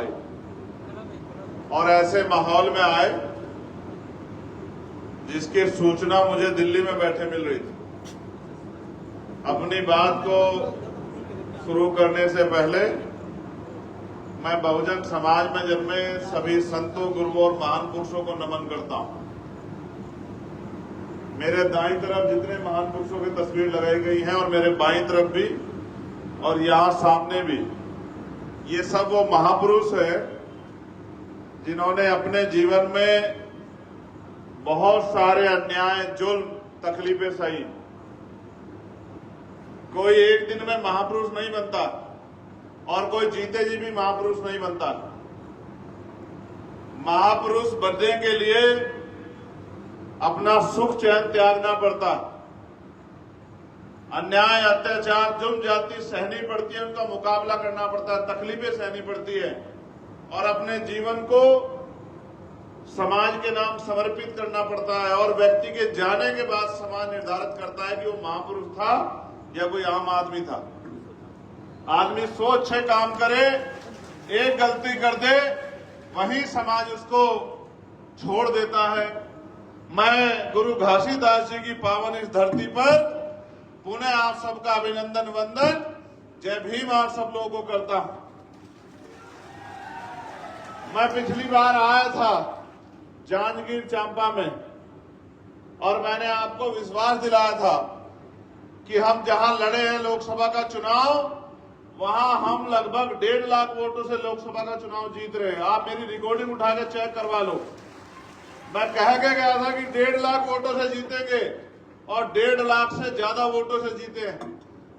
आए और ऐसे माहौल में आए जिसकी सूचना मुझे दिल्ली में बैठे मिल रही थी। अपनी बात को शुरू करने से पहले मैं बहुजन समाज में जन्मे सभी संतों, गुरुओं और महान पुरुषों को नमन करता हूं। मेरे दाईं तरफ जितने महान पुरुषों की तस्वीर लगाई गई है और मेरे बाईं तरफ भी और यहां सामने भी, ये सब वो महापुरुष है जिन्होंने अपने जीवन में बहुत सारे अन्याय, जुल्म, तकलीफें सही। कोई एक दिन में महापुरुष नहीं बनता और कोई जीते जी भी महापुरुष नहीं बनता। महापुरुष बनने के लिए अपना सुख चैन त्यागना पड़ता, अन्याय, अत्याचार, जुल्म, जाति सहनी पड़ती है, उनका मुकाबला करना पड़ता है, तकलीफें सहनी पड़ती है और अपने जीवन को समाज के नाम समर्पित करना पड़ता है। और व्यक्ति के जाने के बाद समाज निर्धारित करता है कि वो महापुरुष था या कोई आम आदमी था। आदमी 100 अच्छे काम करे, एक गलती कर दे, वहीं समाज उसको छोड़ देता है। मैं गुरु घासीदास जी की पावन इस धरती पर पुनः आप सबका अभिनंदन, वंदन, जय भीम आप सब लोगों को करता हूं। मैं पिछली बार आया था जांजगीर चांपा में और मैंने आपको विश्वास दिलाया था कि हम जहां लड़े हैं लोकसभा का चुनाव, वहां हम लगभग 1.5 लाख वोटों से लोकसभा का चुनाव जीत रहे हैं। आप मेरी रिकॉर्डिंग उठा के चेक करवा लो। मैं कह के गया था कि 1.5 लाख वोटों से जीतेंगे और 1.5 लाख से ज्यादा वोटों से जीते हैं।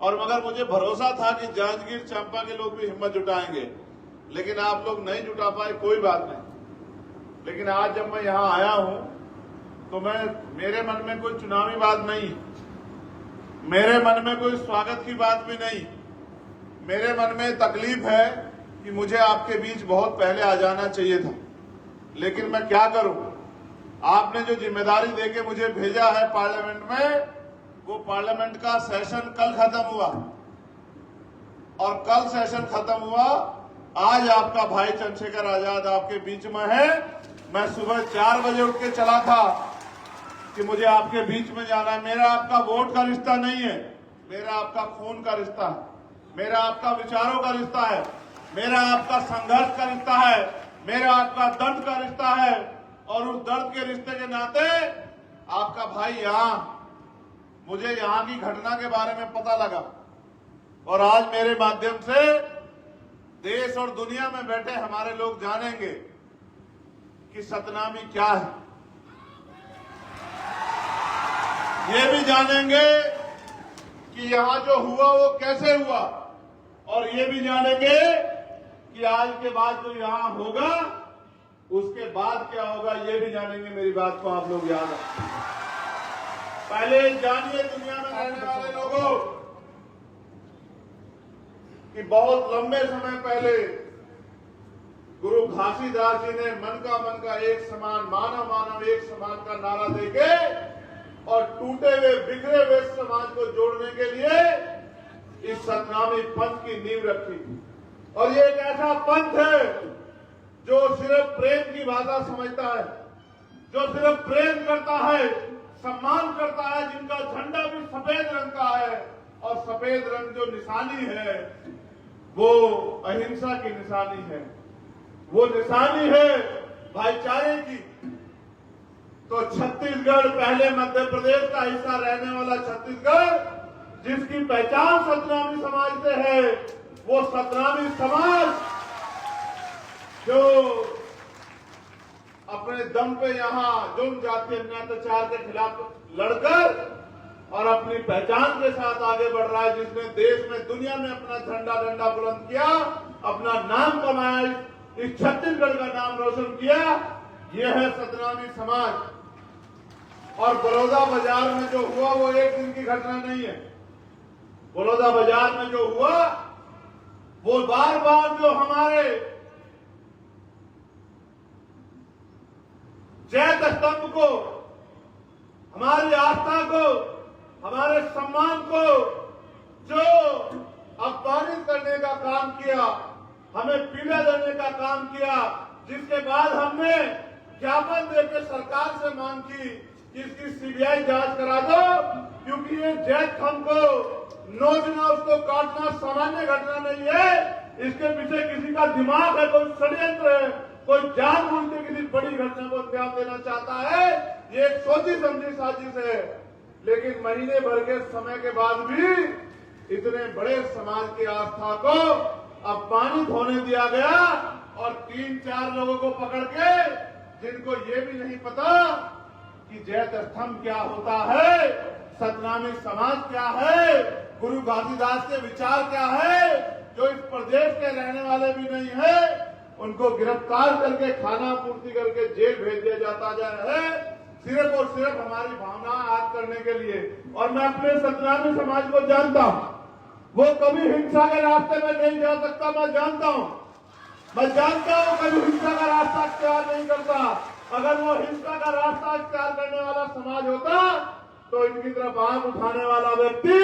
और मगर मुझे भरोसा था कि जांजगीर चांपा के लोग भी हिम्मत जुटाएंगे, लेकिन आप लोग नहीं जुटा पाए, कोई बात नहीं। लेकिन आज जब मैं यहां आया हूं तो मेरे मन में कोई चुनावी बात नहीं, मेरे मन में कोई स्वागत की बात भी नहीं। मेरे मन में तकलीफ है कि मुझे आपके बीच बहुत पहले आ जाना चाहिए था, लेकिन मैं क्या करूं। आपने जो जिम्मेदारी देके मुझे भेजा है पार्लियामेंट में, वो पार्लियामेंट का सेशन कल खत्म हुआ और कल सेशन खत्म हुआ। आज आपका भाई चंद्रशेखर आजाद आपके बीच में है। मैं सुबह 4 बजे उठ के चला था कि मुझे आपके बीच में जाना है। मेरा आपका वोट का रिश्ता नहीं है, मेरा आपका खून का रिश्ता है, मेरा आपका विचारों का रिश्ता है, मेरा आपका संघर्ष का रिश्ता है, मेरा आपका दर्द का रिश्ता है। और उस दर्द के रिश्ते के नाते आपका भाई मुझे यहां की घटना के बारे में पता लगा और आज मेरे माध्यम से देश और दुनिया में बैठे हमारे लोग जानेंगे कि सतनामी क्या है। ये भी जानेंगे कि यहां जो हुआ वो कैसे हुआ और ये भी जानेंगे कि आज के बाद जो यहां होगा उसके बाद क्या होगा, ये भी जानेंगे। मेरी बात को आप लोग याद रखें। पहले जानिए दुनिया में रहने वाले लोगों कि बहुत लंबे समय पहले गुरु घासीदास जी ने मन का एक समान, मानव मानव एक समान का नारा देके और टूटे हुए, बिखरे हुए समाज को जोड़ने के लिए इस सतनामी पंथ की नींव रखी। और ये एक ऐसा पंथ है जो सिर्फ प्रेम की भाषा समझता है, जो सिर्फ प्रेम करता है, सम्मान करता है, जिनका झंडा भी सफेद रंग का है और सफेद रंग जो निशानी है वो अहिंसा की निशानी है, वो निशानी है भाईचारे की। तो छत्तीसगढ़, पहले मध्य प्रदेश का हिस्सा रहने वाला छत्तीसगढ़, जिसकी पहचान सतनामी समाज से है, वो सतनामी समाज जो अपने दम पे यहां जुल्म, जाति, अन्याय, अत्याचार के खिलाफ लड़कर और अपनी पहचान के साथ आगे बढ़ रहा है, जिसने देश में, दुनिया में अपना झंडा बुलंद किया, अपना नाम कमाया, इस छत्तीसगढ़ का नाम रोशन किया। यह है सतनामी समाज। और बड़ौदा बाजार में जो हुआ वो एक दिन की घटना नहीं है। बड़ौदा बाजार में जो हुआ वो बार बार जो हमारे जैत स्तंभ को, हमारी आस्था को, हमारे सम्मान को जो अपमानित करने का काम किया, हमें पीड़ा देने का काम किया, जिसके बाद हमने ज्ञापन देकर सरकार से मांग की कि इसकी सीबीआई जांच करा दो, क्योंकि ये जैक खम को नोचना, उसको काटना सामान्य घटना नहीं है। इसके पीछे किसी का दिमाग है, कोई षड्यंत्र है, कोई जानबूझ के किसी बड़ी घटना को अंजाम देना चाहता है। ये एक सोची समझी साजिश है। लेकिन महीने भर के समय के बाद भी इतने बड़े समाज की आस्था को अपमानित होने दिया गया और 3-4 लोगों को पकड़ के, जिनको ये भी नहीं पता कि जैत स्तंभ क्या होता है, सतनामी समाज क्या है, गुरु घासीदास के विचार क्या है, जो इस प्रदेश के रहने वाले भी नहीं है, उनको गिरफ्तार करके खाना पूर्ति करके जेल भेज दिया जाता है, सिर्फ और सिर्फ हमारी भावना आग करने के लिए। और मैं अपने सतनामी समाज को जानता हूं, वो कभी हिंसा के रास्ते में नहीं जा सकता। मैं जानता हूं कभी हिंसा का रास्ता अख्तियार नहीं करता। अगर वो हिंसा का रास्ता अख्तियार करने वाला समाज होता तो इनकी तरफ आंख उठाने वाला व्यक्ति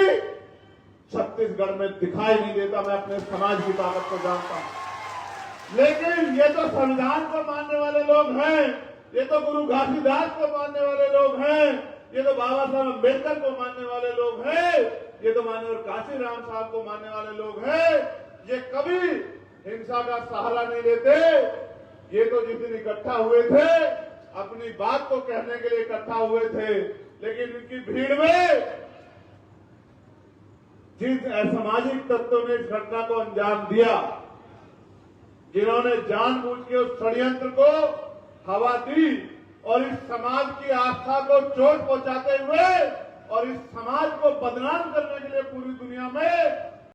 छत्तीसगढ़ में दिखाई नहीं देता। मैं अपने समाज की ताकत को जानता हूं। लेकिन ये तो संविधान को मानने वाले लोग हैं, ये तो गुरु घासीदास को मानने वाले लोग हैं, ये तो बाबा साहब अम्बेडकर को मानने वाले लोग हैं, ये तो माननीय काशीराम साहब को मानने वाले लोग हैं। ये कभी हिंसा का सहारा नहीं लेते। ये तो जिस दिन इकट्ठा हुए थे अपनी बात को कहने के लिए इकट्ठा हुए थे, लेकिन इनकी भीड़ में जिन असामाजिक तत्वों ने इस घटना को अंजाम दिया, जिन्होंने जानबूझ के उस षड्यंत्र को हवा दी और इस समाज की आस्था को चोट पहुंचाते हुए और इस समाज को बदनाम करने के लिए पूरी दुनिया में